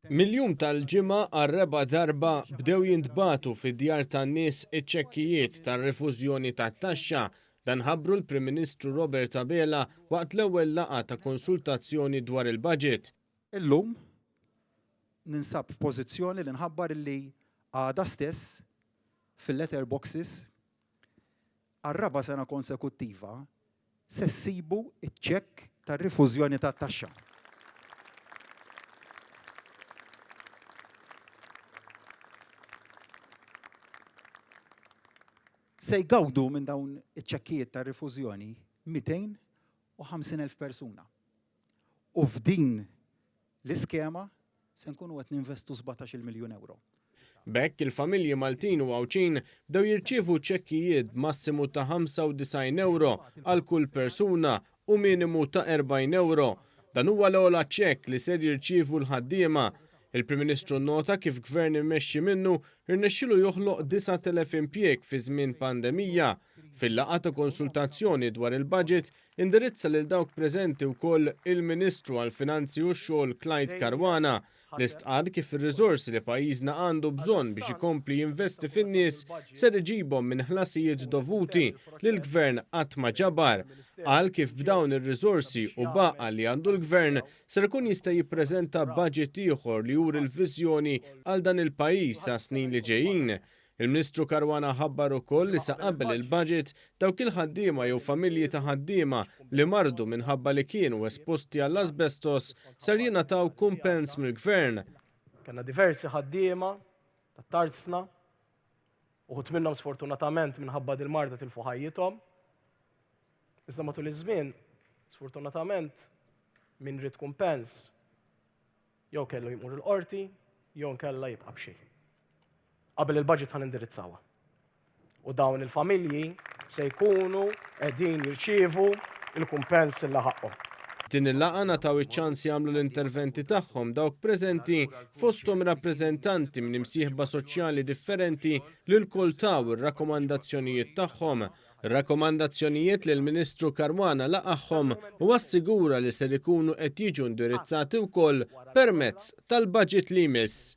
Mill-jum tal-ġimgħa għar-reba' darba bdew jintbagħtu fid-djar tan-nies iċ-ċekkijiet tar-refużjoni tat-taxxa dan ħabbru l-Prim Ministru Robert Abela waqt l-ewwel laqgħa ta' konsultazzjoni dwar il-baġit. Illum ninsab f'pożizzjoni li nħabbar li għada stess fil-letter boxes għar-raba' sena konsekuttiva se ssibu iċ-ċekk tar-rifużjoni tat-taxxa. Se jgawdu minn dawn iċ-ċekkijiet ta' rifużjoni 250,000 persuna. U f'din l-iskema se nkunu qed ninvestu 17 miljun euro. B'hekk il-familji Maltin u Għawċin bdew jirċievu ċekkijiet massimu ta' 95 euro għal kull persuna u minimu ta' 40 euro. Dan huwa l-ogħla ċekk li se jirċievu l-ħaddiema. Il-Prim Ministru nnota kif gvern immexxi minnu irnexxielu joħloq 9,000 impjieg fi żmien pandemija. Fil-laqgħa ta' konsultazzjoni dwar il-baġit indirizza lil dawk preżenti wkoll il-Ministru għall-Finanzi u x-Xogħol Clyde Caruana li stqarr kif ir-riżorsi li pajjiżna għandu bżonn biex ikompli jinvesti fin-nies ser iġibhom minn ħlasijiet dovuti li l-Gvern qatt ma ġabar. Qal kif b'dawn ir-riżorsi u baqa' li għandu l-Gvern ser ikun jista' jippreżenta baġit ieħor li juri l-viżjoni għal dan il-pajjiż sa snin li ġejjin. Il-Ministru Caruana ħabbar ukoll li sa qabel il-baġit dawk il-ħaddiema jew familji ta' ħaddiema li mardu minħabba li kienu esposti għall-asbestos ser jingħataw kumpens mill-Gvern. Kellna diversi ħaddiema tat-tarzna, uħud minnhom sfortunatament minħabba dil-marda tilfu ħajjithom. Iżda matul iż-żmien, sfortunatament min rid kumpens jew kellu jmur il-qorti jew nkella jibqa' b'xejn. Qabel il-budget ħan indirizzawha. U dawn il-familji se jkunu qegħdin jirċievu il-kumpens li ħaqhom. Din il-laqgħa nataw iċ-ċans jagħmlu l-interventi tagħhom dawk preżenti fosthom rappreżentanti minn imsieħba soċjali differenti li l-kull taw ir-rakkomandazzjonijiet tagħhom. Ir-rakkomandazzjonijiet li l-Ministru Caruana laqahom u assigura li ser ikunu qed jiġu indirizzati wkoll permezz tal-baġit li jmiss.